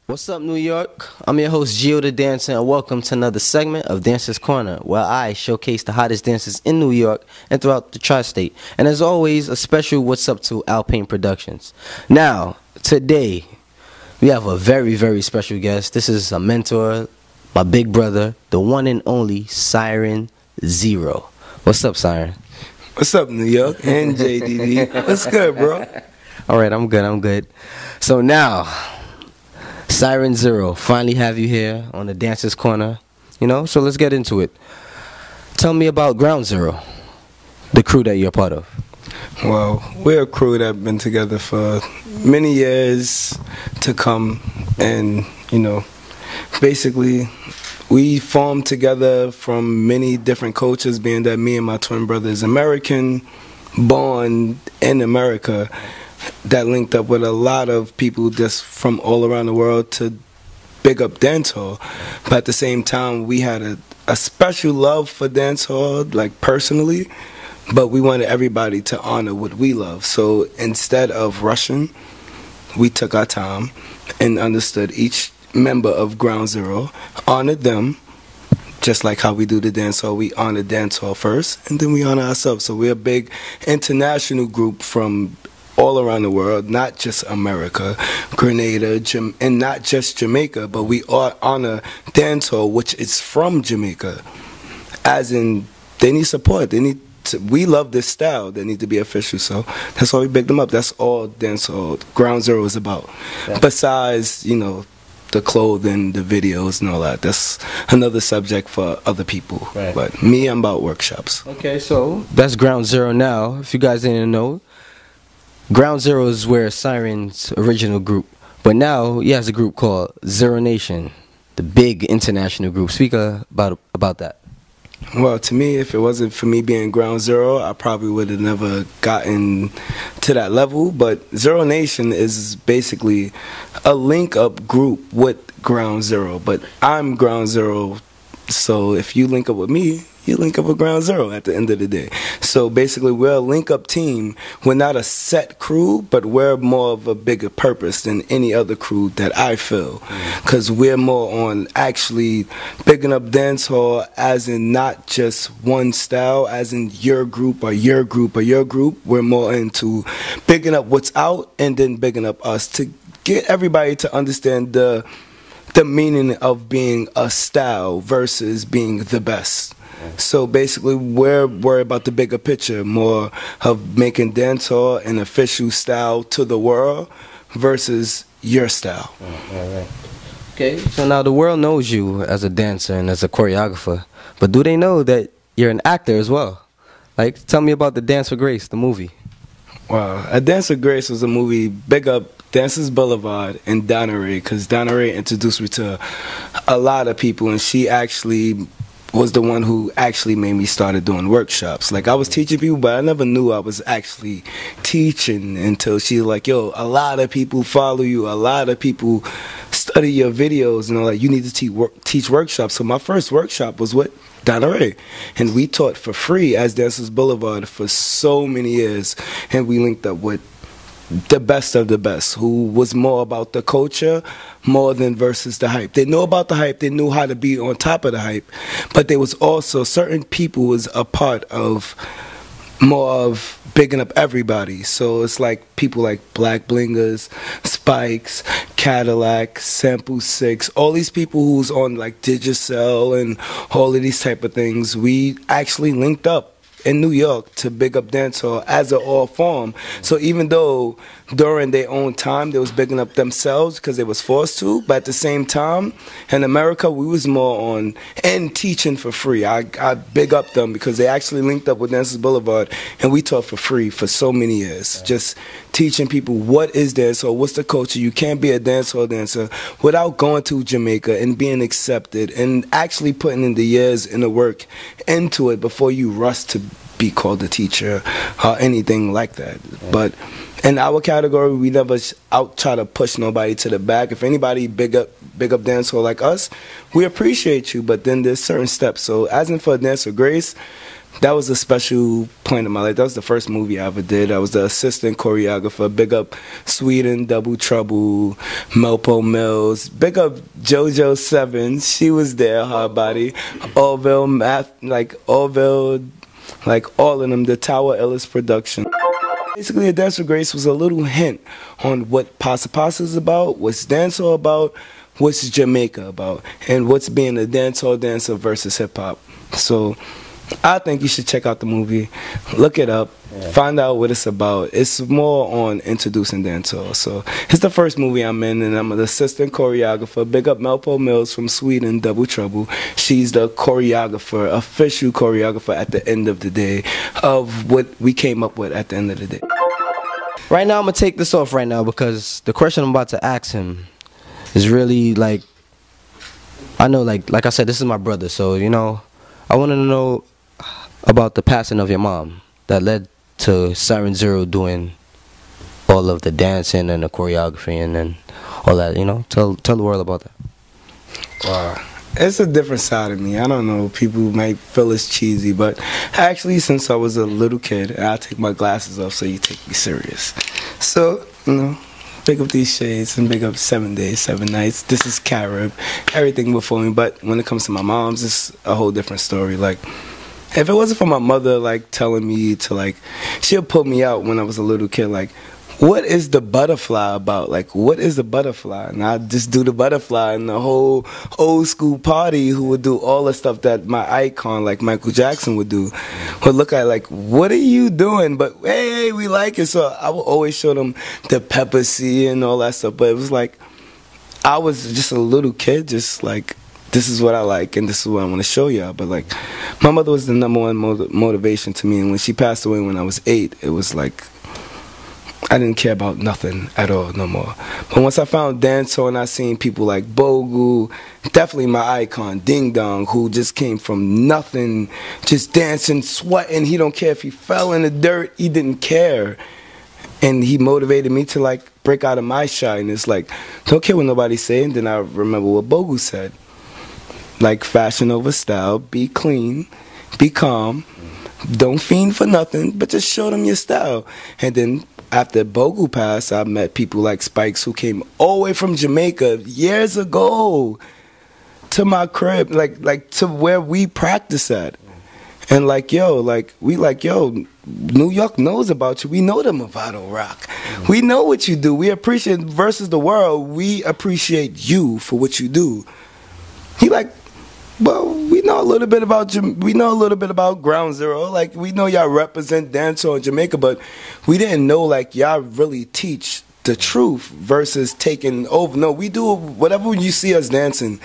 What's up, New York? I'm your host, Gio the Dancer, and welcome to another segment of Dancer's Corner, where I showcase the hottest dancers in New York and throughout the tri-state. And as always, a special What's Up to Alpine Productions. Now, today, we have a very, very special guest. This is a mentor, my big brother, the one and only Syrin 0. What's up, Syrin? What's up, New York and JDD? What's good, bro? All right, I'm good. So now, Syrin 0, finally have you here on the Dancer's Corner, so let's get into it. Tell me about Ground Zero, the crew that you're part of. Well, we're a crew that have been together for many years to come, and, basically we formed together from many different cultures, being that me and my twin brother is American, born in America, that linked up with a lot of people just from all around the world to big up dancehall. But at the same time, we had a special love for dancehall, like personally, but we wanted everybody to honor what we love. So instead of rushing, we took our time and understood each member of Ground Zero, honored them, just like how we do the dancehall. We honor dancehall first, and then we honor ourselves. So we're a big international group from all around the world, not just America, Grenada, and not just Jamaica, but we all honor dancehall, which is from Jamaica. As in, they need support. We love this style. They need to be official. So that's why we big them up. That's all dancehall Ground Zero is about. Yeah. Besides, the clothing, the videos, and all that. That's another subject for other people. Right. But me, I'm about workshops. Okay, so that's Ground Zero now. If you guys didn't know, Ground Zero is where Syrin's original group, but now he has a group called Zero Nation, the big international group. Speak about that. Well, to me, if it wasn't for me being Ground Zero, I probably would have never gotten to that level. But Zero Nation is basically a link-up group with Ground Zero. But I'm Ground Zero, so if you link up with me, you link up with Ground Zero at the end of the day. So basically, we're a link-up team. We're not a set crew, but we're more of a bigger purpose than any other crew that I feel. Because we're more on actually bigging up dancehall, as in not just one style, as in your group or your group or your group. We're more into bigging up what's out and then bigging up us to get everybody to understand the meaning of being a style versus being the best. So basically, we're worried about the bigger picture, more of making dancehall an official style to the world versus your style. Right. Okay, so now the world knows you as a dancer and as a choreographer, but do they know that you're an actor as well? Like, tell me about the Dance for Grace, the movie. Wow, A Dance for Grace was a movie, big up Dancers Boulevard and Donna Ray, because Donna Ray introduced me to a lot of people, and she actually was the one who actually made me started doing workshops. Like, I was teaching people, but I never knew I was actually teaching until she was like, yo, a lot of people follow you, a lot of people study your videos, and like, you need to teach workshops. So my first workshop was with Donna Ray, and we taught for free as Dancers Boulevard for so many years, and we linked up with the best of the best, who was more about the culture more than versus the hype. They knew about the hype, they knew how to be on top of the hype, but there was also certain people was a part of more of bigging up everybody. So it's like people like Black Blingers, Spikes, Cadillac, Sample 6, all these people who's on like Digicel and all of these type of things. We actually linked up in New York to big up dancehall as an all form. So even though during their own time they was bigging up themselves because they was forced to, but at the same time in America we was more on and teaching for free. I big up them because they actually linked up with Dancers Boulevard and we taught for free for so many years. Just teaching people what is dancehall, what's the culture. You can't be a dancehall dancer without going to Jamaica and being accepted and actually putting in the years and the work into it before you rush to be called a teacher or anything like that. But in our category, we never try to push nobody to the back. If anybody big up dancehall like us, we appreciate you, but then there's certain steps. So as in for Dance for Grace, that was a special point in my life. That was the first movie I ever did. I was the assistant choreographer. Big up Sweden, Double Trouble, Melpo Mills. Big up JoJo Seven. She was there, hard body. Orville, Math, like Orville, like all of them. The Tower Ellis production. Basically, A Dance with Grace was a little hint on what Pasa Pasa is about, what's dancehall about, what's Jamaica about, and what's being a dancehall dancer versus hip hop. So I think you should check out the movie, look it up, find out what it's about. It's more on introducing dancehall. So it's the first movie I'm in, and I'm an assistant choreographer. Big up Melpo Mills from Sweden, Double Trouble. She's the choreographer, official choreographer at the end of the day of what we came up with at the end of the day. Right now, I'm going to take this off right now because the question I'm about to ask him is really like, I know, like I said, this is my brother, so, you know, I want to know about the passing of your mom that led to Syrin Zero doing all of the dancing and the choreography and all that, you know? Tell the world about that. Wow. It's a different side of me. I don't know, people might feel it's cheesy, but actually since I was a little kid, I take my glasses off so you take me serious. So, you know, big up these shades and big up 7 days, 7 nights. This is Carib, everything before me. But when it comes to my mom's, it's a whole different story. Like, if it wasn't for my mother, like, telling me to, like, she'll put me out when I was a little kid, like, what is the butterfly about? Like, what is the butterfly? And I'd just do the butterfly, and the whole old school party who would do all the stuff that my icon, like Michael Jackson, would do, would look at like, what are you doing? But hey, we like it. So I would always show them the Pepper C and all that stuff. But it was like, I was just a little kid, just like, this is what I like and this is what I want to show y'all. But like, my mother was the number one motivation to me. And when she passed away when I was 8, it was like, I didn't care about nothing at all no more. But once I found dancehall and I seen people like Bogu, definitely my icon, Ding Dong, who just came from nothing, just dancing, sweating. He don't care if he fell in the dirt. He didn't care. And he motivated me to like break out of my shyness. Like, don't care what nobody's saying. Then I remember what Bogu said. Like, fashion over style, be clean, be calm, don't fiend for nothing, but just show them your style. And then after Bogu passed, I met people like Spikes who came all the way from Jamaica years ago to my crib, like to where we practice at. And like, yo, like, we like, yo, New York knows about you. We know the Movado Rock. We know what you do. We appreciate, versus the world, we appreciate you for what you do. He like, well, we know a little bit about Ground Zero. Like, we know y'all represent dancehall in Jamaica, but we didn't know like y'all really teach the truth versus taking over. No, we do whatever you see us dancing.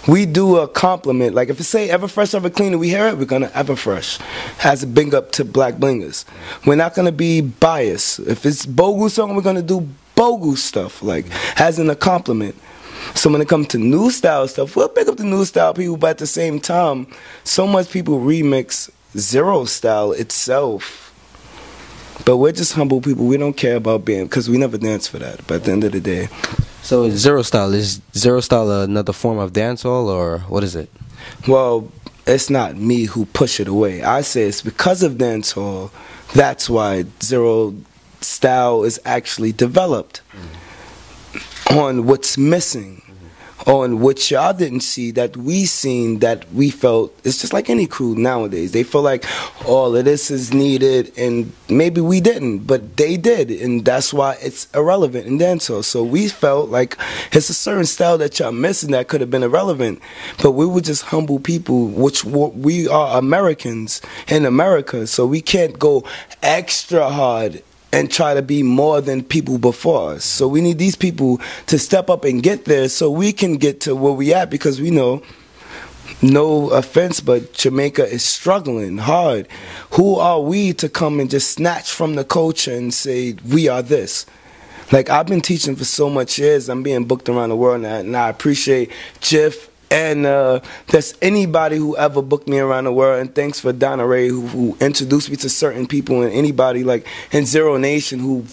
We do a compliment. Like if it say Ever Fresh, Ever Clean, and we hear it, we're gonna Ever Fresh. Has a big up to Black Blingers. We're not gonna be biased. If it's Bogu song, we're gonna do Bogu stuff. Like as in a compliment. So when it comes to new style stuff, we'll pick up the new style people, but at the same time, so much people remix Zero style itself. But we're just humble people. We don't care about being, because we never dance for that. But at the end of the day. So is Zero style another form of dancehall, or what is it? Well, it's not me who push it away. I say it's because of dancehall. That's why Zero style is actually developed. On what's missing, on what y'all didn't see that we seen, that we felt. It's just like any crew nowadays. They feel like all of this is needed, and maybe we didn't, but they did, and that's why it's irrelevant in dancehall. So we felt like it's a certain style that y'all missing that could have been irrelevant, but we were just humble people, which we are Americans in America, so we can't go extra hard and try to be more than people before us. So we need these people to step up and get there so we can get to where we at, because we know, no offense, but Jamaica is struggling hard. Who are we to come and just snatch from the culture and say, we are this? Like, I've been teaching for so much years. I'm being booked around the world now, and I appreciate Jiff and there's anybody who ever booked me around the world, and thanks for Donna Ray who introduced me to certain people, and anybody like in Zero Nation who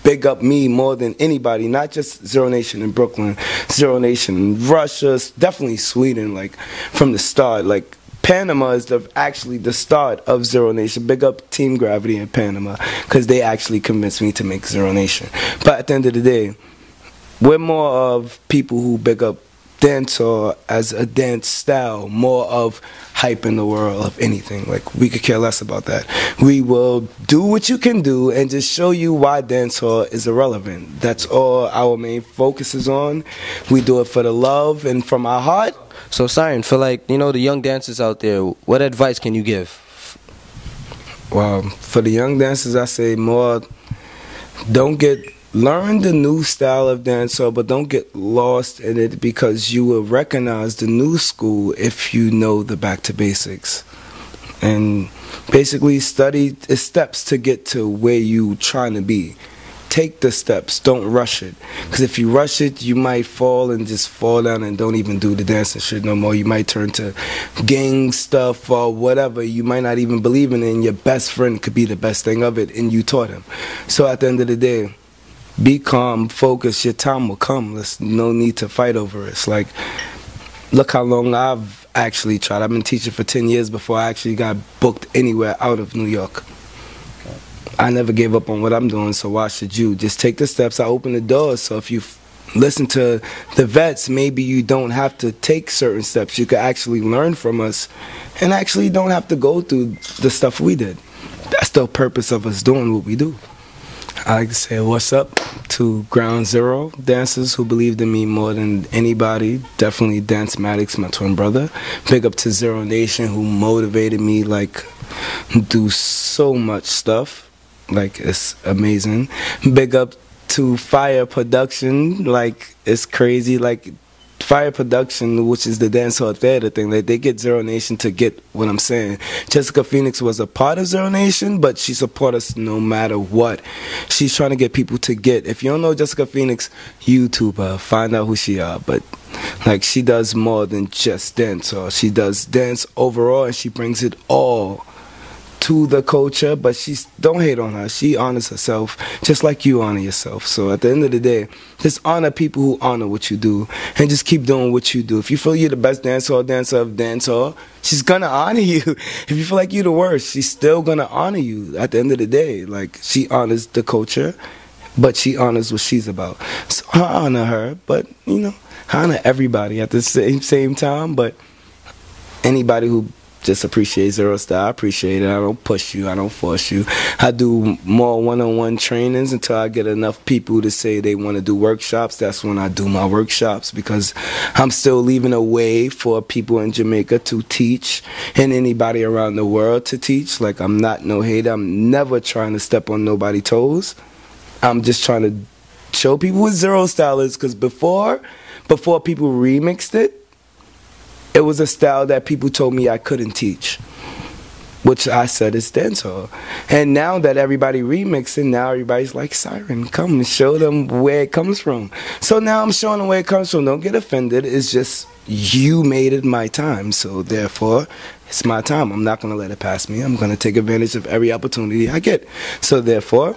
big up me more than anybody, not just Zero Nation in Brooklyn, Zero Nation in Russia, definitely Sweden, like from the start, like Panama is actually the start of Zero Nation. Big up Team Gravity in Panama, because they actually convinced me to make Zero Nation. But at the end of the day, we're more of people who big up dancehall as a dance style, more of hype in the world of anything. Like, we could care less about that. We will do what you can do and just show you why dancehall is irrelevant. That's all our main focus is on. We do it for the love and from our heart. So, Syrin, for like, you know, the young dancers out there, what advice can you give? Well, for the young dancers, I say more, learn the new style of dancehall, but don't get lost in it, because you will recognize the new school if you know the back to basics. And basically study the steps to get to where you trying to be. Take the steps, don't rush it. Because if you rush it, you might fall and just fall down and don't even do the dancing shit no more. You might turn to gang stuff or whatever. You might not even believe in it, and your best friend could be the best thing of it, and you taught him. So at the end of the day, be calm, focus, your time will come. There's no need to fight over it. It's like, look how long I've actually tried. I've been teaching for 10 years before I actually got booked anywhere out of New York. I never gave up on what I'm doing, so why should you? Just take the steps. I open the doors, so if you listen to the vets, maybe you don't have to take certain steps. You could actually learn from us and actually don't have to go through the stuff we did. That's the purpose of us doing what we do. I like to say what's up to Ground Zero dancers who believed in me more than anybody. Definitely Dance Maddox, my twin brother. Big up to Zero Nation, who motivated me, like, do so much stuff. Like, it's amazing. Big up to Fire Production. Like, it's crazy. Like, Fire Production, which is the dancehall theater thing, like, they get Zero Nation to get what I'm saying. Jessica Phoenix was a part of Zero Nation, but she supports us no matter what. She's trying to get people to get. If you don't know Jessica Phoenix, YouTuber, find out who she are. But like, she does more than just dancehall. She does dance overall, and she brings it all to the culture, but don't hate on her. She honors herself just like you honor yourself. So at the end of the day, just honor people who honor what you do, and just keep doing what you do. If you feel you're the best dancer of dancehall, she's gonna honor you. If you feel like you're the worst, she's still gonna honor you. At the end of the day, like, she honors the culture, but she honors what she's about. So I honor her, but you know, I honor everybody at the same time. But anybody who just appreciate Zero Style, I appreciate it. I don't push you, I don't force you. I do more one-on-one trainings until I get enough people to say they want to do workshops. That's when I do my workshops, because I'm still leaving a way for people in Jamaica to teach, and anybody around the world to teach. Like, I'm not no hater. I'm never trying to step on nobody's toes. I'm just trying to show people what Zero Style is, because before people remixed it, it was a style that people told me I couldn't teach, which I said is dancehall. And now that everybody remixing, now everybody's like, Syrin, come and show them where it comes from. So now I'm showing them where it comes from. Don't get offended. It's just, you made it my time, so therefore it's my time. I'm not going to let it pass me. I'm going to take advantage of every opportunity I get. So therefore,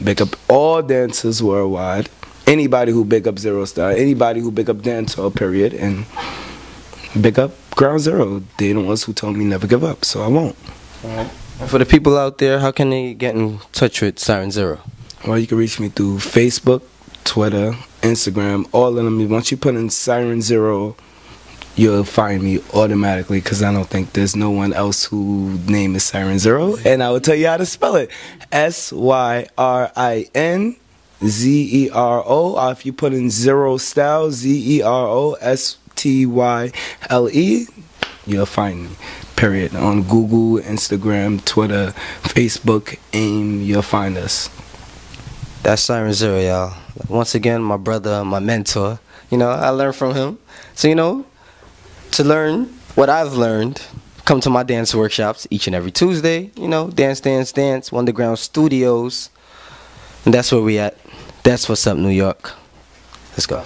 big up all dancers worldwide, anybody who big up Zero Style, anybody who big up dancehall, period, and big up Ground Zero. They're the ones who told me never give up, so I won't. All right. And for the people out there, how can they get in touch with Syrin Zero? Well, you can reach me through Facebook, Twitter, Instagram, all of them. Once you put in Syrin Zero, you'll find me automatically, because I don't think there's no one else whose name is Syrin Zero. And I will tell you how to spell it. SYRINZERO. If you put in Zero Style, ZEROSTYLE, you'll find me, period. On Google, Instagram, Twitter, Facebook, AIM, you'll find us. That's Syrin Zero, y'all. Once again, my brother, my mentor. You know, I learned from him. So, you know, to learn what I've learned, come to my dance workshops each and every Tuesday. You know, Dance, Wonderground Studios. And that's where we at. That's what's up, New York. Let's go.